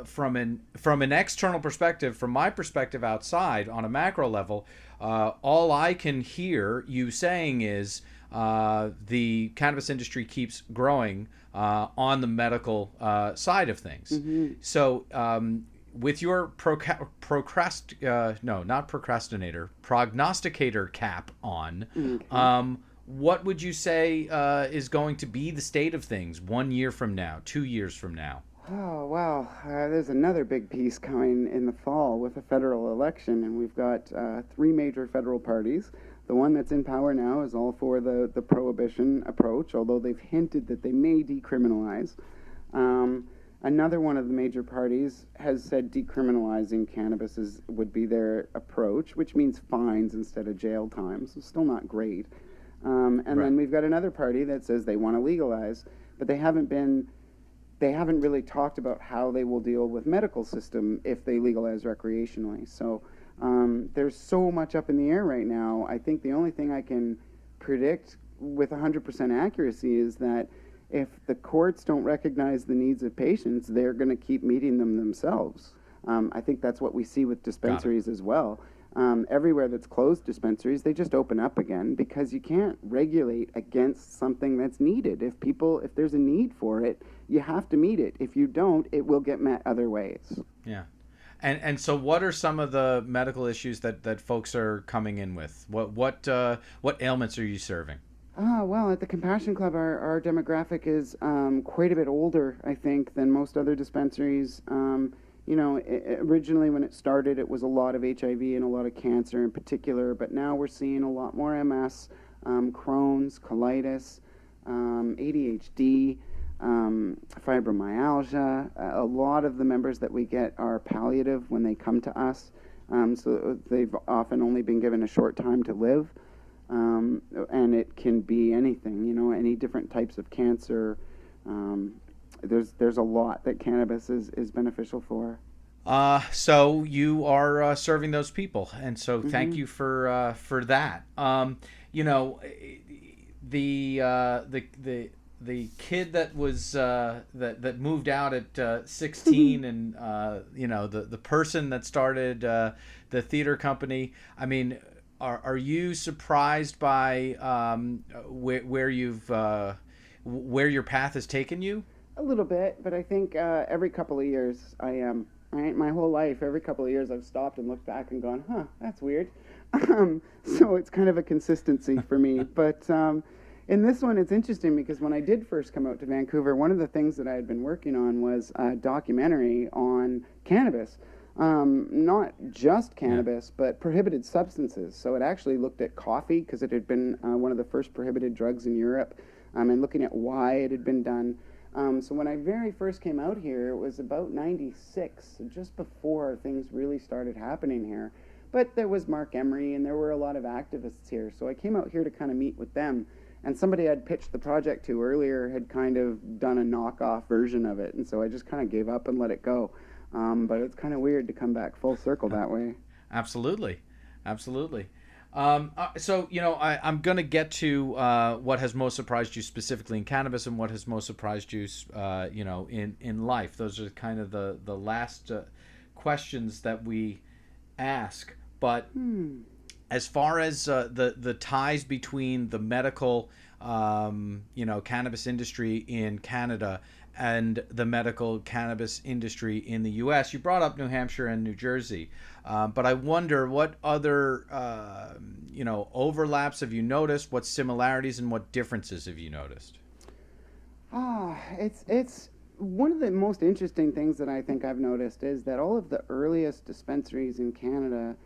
from an external perspective, from my perspective outside on a macro level, all I can hear you saying is the cannabis industry keeps growing on the medical side of things. Mm-hmm. So with your prognosticator cap on, mm-hmm. What would you say is going to be the state of things 1 year from now, 2 years from now? Oh, wow. There's another big piece coming in the fall with a federal election, and we've got 3 major federal parties. The one that's in power now is all for the prohibition approach, although they've hinted that they may decriminalize. Another one of the major parties has said decriminalizing cannabis would be their approach, which means fines instead of jail time, so still not great. And right. Then we've got another party that says they want to legalize, but they haven't really talked about how they will deal with medical system if they legalize recreationally. So there's so much up in the air right now. I think the only thing I can predict with 100% accuracy is that if the courts don't recognize the needs of patients, they're going to keep meeting them themselves. I think that's what we see with dispensaries as well. Everywhere that's closed dispensaries, they just open up again because you can't regulate against something that's needed. If there's a need for it, you have to meet it. If you don't, it will get met other ways. Yeah. And so what are some of the medical issues that folks are coming in with? What ailments are you serving? Well, at the Compassion Club, our demographic is quite a bit older, I think, than most other dispensaries. Originally when it started, it was a lot of HIV and a lot of cancer in particular, but now we're seeing a lot more MS, Crohn's, colitis, ADHD, fibromyalgia. A lot of the members that we get are palliative when they come to us, so they've often only been given a short time to live. and it can be anything, any different types of cancer. There's a lot that cannabis is beneficial for. So you are serving those people, and so thank Hmm. you for that. You know, the kid that was that moved out at 16, and the person that started the theater company. I mean, are you surprised by where your path has taken you? A little bit, but I think every couple of years I am. Right, my whole life, every couple of years I've stopped and looked back and gone, "Huh, that's weird." So it's kind of a consistency for me. But in this one, it's interesting because when I did first come out to Vancouver, one of the things that I had been working on was a documentary on cannabis. Not just Yeah. cannabis, but prohibited substances. So it actually looked at coffee because it had been one of the first prohibited drugs in Europe, and looking at why it had been done. So when I very first came out here, it was about 96, so just before things really started happening here. But there was Mark Emery, and there were a lot of activists here. So I came out here to kind of meet with them. And somebody I'd pitched the project to earlier had kind of done a knockoff version of it. And so I just kind of gave up and let it go. But it's kind of weird to come back full circle that way. Absolutely, absolutely. So I'm going to get to what has most surprised you specifically in cannabis, and what has most surprised you, in life. Those are kind of the last questions that we ask. But Hmm. as far as the ties between the medical, cannabis industry in Canada and the medical cannabis industry in the U.S., you brought up New Hampshire and New Jersey, but I wonder what other, overlaps have you noticed? What similarities and what differences have you noticed? It's one of the most interesting things that I think I've noticed is that all of the earliest dispensaries in Canada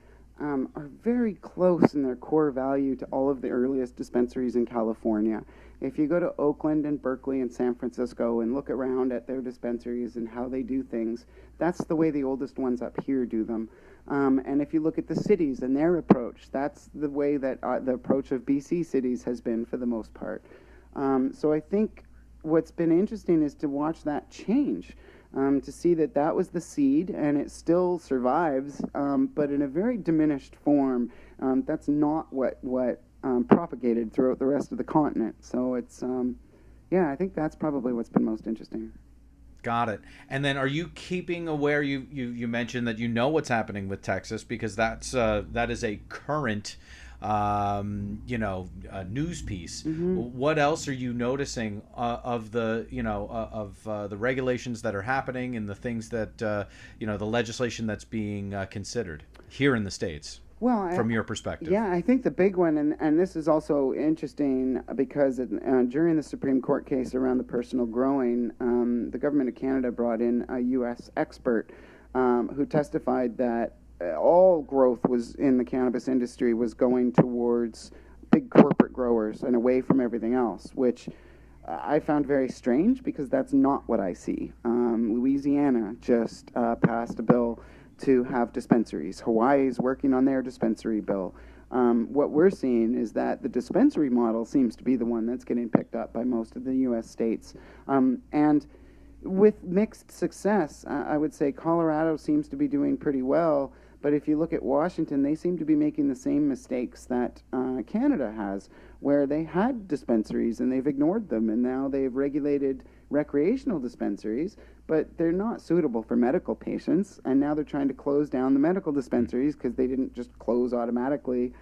are very close in their core value to all of the earliest dispensaries in California. If you go to Oakland and Berkeley and San Francisco and look around at their dispensaries and how they do things, that's the way the oldest ones up here do them. And if you look at the cities and their approach, that's the way that the approach of BC cities has been for the most part. So I think what's been interesting is to watch that change, to see that that was the seed and it still survives, but in a very diminished form. That's not what propagated throughout the rest of the continent. So it's, yeah, I think that's probably what's been most interesting. Got it. And then, are you keeping aware? You mentioned that you know what's happening with Texas, because that is a current, news piece. Hmm. What else are you noticing of the the regulations that are happening, and the things that the legislation that's being considered here in the States, Well, from your perspective? yeah, I think the big one, and this is also interesting because during the Supreme Court case around the personal growing, the government of Canada brought in a U.S. expert who testified that all growth was in the cannabis industry was going towards big corporate growers and away from everything else, which I found very strange because that's not what I see. Louisiana just passed a bill to have dispensaries. Hawaii is working on their dispensary bill. What we're seeing is that the dispensary model seems to be the one that's getting picked up by most of the U.S. states. And with mixed success, I would say Colorado seems to be doing pretty well. But if you look at Washington, they seem to be making the same mistakes that Canada has, where they had dispensaries and they've ignored them, and now they've regulated recreational dispensaries, but they're not suitable for medical patients, and now they're trying to close down the medical dispensaries because they didn't just close automatically.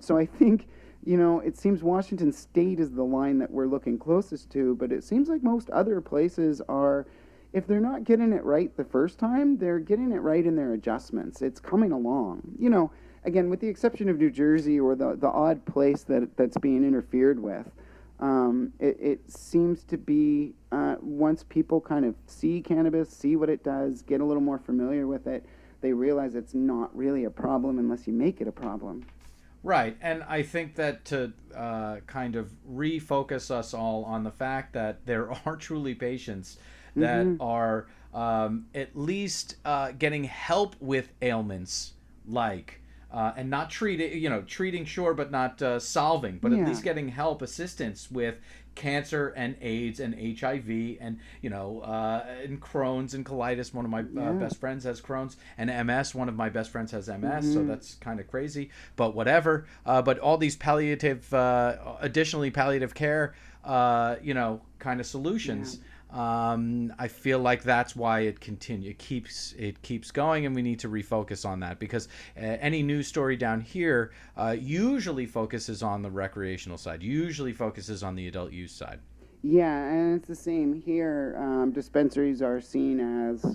So I think, it seems Washington State is the line that we're looking closest to, but it seems like most other places are, if they're not getting it right the first time, they're getting it right in their adjustments. It's coming along. Again, with the exception of New Jersey or the odd place that's being interfered with, it seems to be, once people kind of see cannabis, see what it does, get a little more familiar with it, they realize it's not really a problem unless you make it a problem. Right, and I think that to kind of refocus us all on the fact that there are truly patients that Hmm. are at least getting help with ailments like and not treating, sure, but not solving, but at Yeah. least getting help, assistance with cancer and AIDS and HIV and and Crohn's and colitis. One of my Yeah. best friends has Crohn's, and MS. One of my best friends has MS, so Mhm. that's kind of crazy. But whatever. But all these additionally palliative care, kind of solutions. I feel like that's why it keeps going, and we need to refocus on that, because any news story down here usually focuses on the recreational side, usually focuses on the adult use side. Yeah, and it's the same here. Dispensaries are seen as,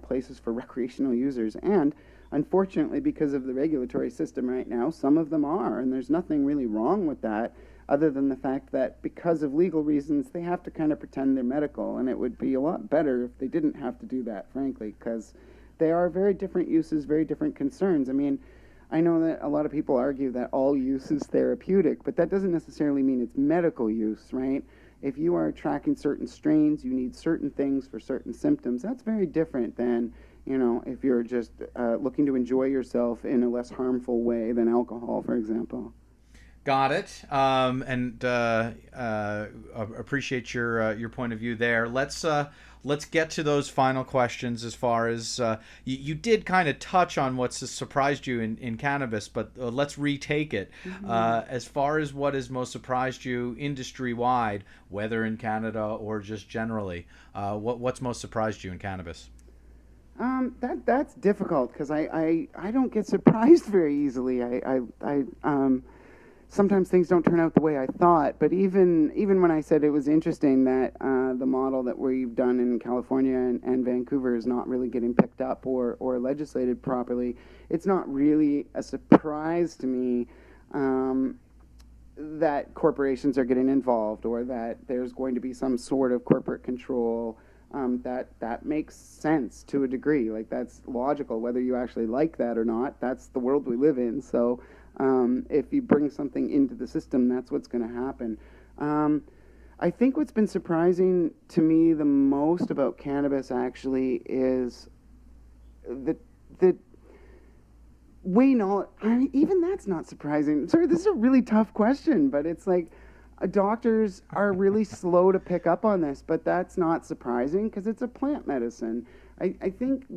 places for recreational users. And unfortunately, because of the regulatory system right now, some of them are. And there's nothing really wrong with that, other than the fact that because of legal reasons, they have to kind of pretend they're medical. And it would be a lot better if they didn't have to do that, frankly, because they are very different uses, very different concerns. I mean, I know that a lot of people argue that all use is therapeutic, but that doesn't necessarily mean it's medical use, right? If you are tracking certain strains, you need certain things for certain symptoms. That's very different than, if you're just looking to enjoy yourself in a less harmful way than alcohol, for example. Got it. And appreciate your point of view there. Let's get to those final questions. As far as you did kind of touch on what's surprised you in cannabis, but let's retake it. Mm-hmm. As far as what has most surprised you industry wide, whether in Canada or just generally, what's most surprised you in cannabis? That's difficult because I don't get surprised very easily. Sometimes things don't turn out the way I thought. But even when I said it was interesting that the model that we've done in California and Vancouver is not really getting picked up or legislated properly, it's not really a surprise to me that corporations are getting involved or that there's going to be some sort of corporate control. That makes sense to a degree. Like, that's logical, whether you actually like that or not. That's the world we live in. So if you bring something into the system, that's what's going to happen. I think what's been surprising to me the most about cannabis actually is the way not. Even that's not surprising. Sorry, this is a really tough question, but it's like doctors are really slow to pick up on this, but that's not surprising because it's a plant medicine. I think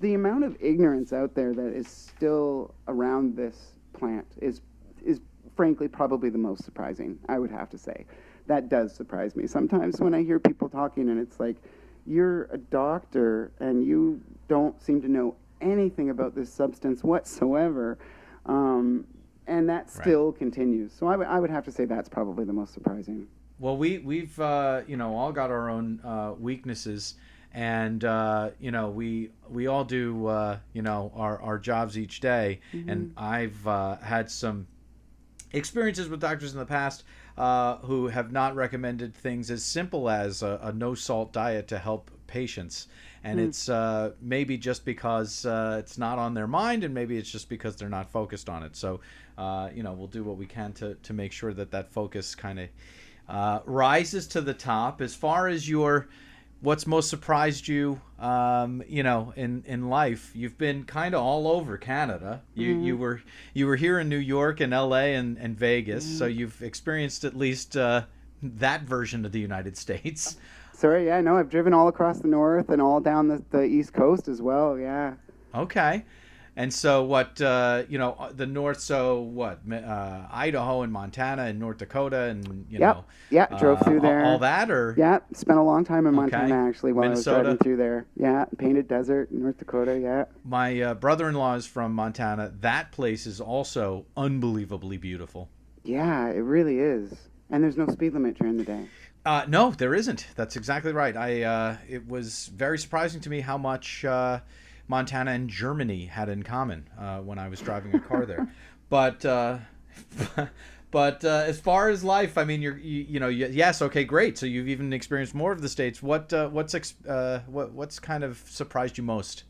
the amount of ignorance out there that is still around this plant is frankly probably the most surprising, I would have to say. That does surprise me. Sometimes when I hear people talking and it's like, you're a doctor and you don't seem to know anything about this substance whatsoever, and that still continues. So I would have to say that's probably the most surprising. Well, we've all got our own weaknesses, and we all do our jobs each day. Mm-hmm. And I've had some experiences with doctors in the past who have not recommended things as simple as a no salt diet to help patients. And it's maybe just because it's not on their mind, and maybe it's just because they're not focused on it. So we'll do what we can to make sure that focus kind of rises to the top. As far as what's most surprised you, in life, you've been kind of all over Canada. You were here in New York and LA and Vegas, so you've experienced at least that version of the United States. Sorry, yeah, no, I've driven all across the north and all down the East Coast as well, yeah. Okay. And so the north, so what, Idaho and Montana and North Dakota and, Yeah, drove through there. All that, or? Yeah, spent a long time in Montana, actually, while Minnesota. I was driving through there. Yeah, Painted Desert, North Dakota, yeah. My brother-in-law is from Montana. That place is also unbelievably beautiful. Yeah, it really is. And there's no speed limit during the day. No, there isn't. That's exactly right. It was very surprising to me how much Montana and Germany had in common when I was driving a car there. But as far as life, I mean, yes, okay, great. So you've even experienced more of the states. What's kind of surprised you most?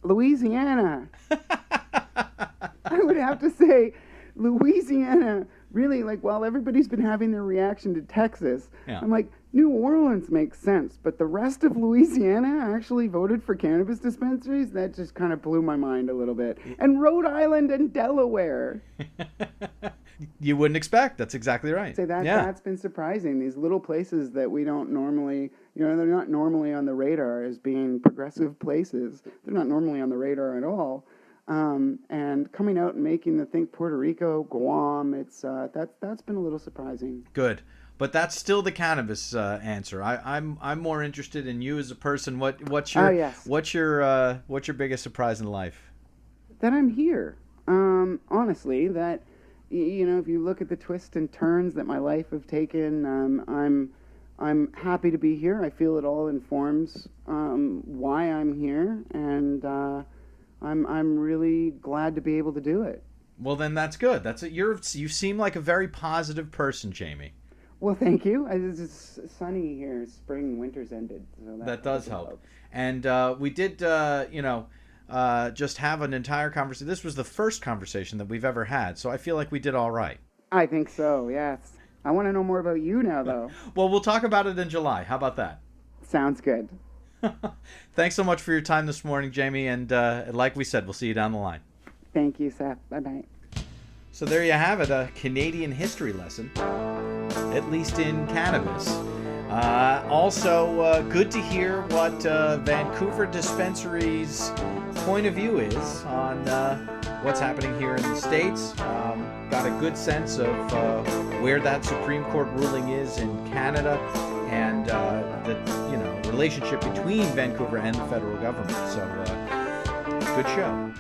Louisiana. I would have to say Louisiana really, like, while everybody's been having their reaction to Texas, Yeah. I'm like, New Orleans makes sense, but the rest of Louisiana actually voted for cannabis dispensaries? That just kind of blew my mind a little bit. And Rhode Island and Delaware. You wouldn't expect. That's exactly right. Say that Yeah. that's been surprising. These little places that we don't normally, they're not normally on the radar as being progressive places. They're not normally on the radar at all. And coming out and making the think Puerto Rico, Guam, that's been a little surprising. Good. But that's still the cannabis answer. I'm more interested in you as a person. What's your yes. what's your biggest surprise in life? That I'm here. Honestly, that if you look at the twists and turns that my life have taken, I'm happy to be here. I feel it all informs why I'm here, and I'm really glad to be able to do it. Well, then that's good. That's it. You seem like a very positive person, Jamie. Well, thank you. It's sunny here. Spring, winter's ended. So That does help. And we did, just have an entire conversation. This was the first conversation that we've ever had, so I feel like we did all right. I think so, yes. I want to know more about you now, though. Well, we'll talk about it in July. How about that? Sounds good. Thanks so much for your time this morning, Jamie. And like we said, we'll see you down the line. Thank you, Seth. Bye-bye. So there you have it, a Canadian history lesson, at least in cannabis. Also, good to hear what Vancouver Dispensary's point of view is on what's happening here in the States. Got a good sense of where that Supreme Court ruling is in Canada and the relationship between Vancouver and the federal government. So, good show.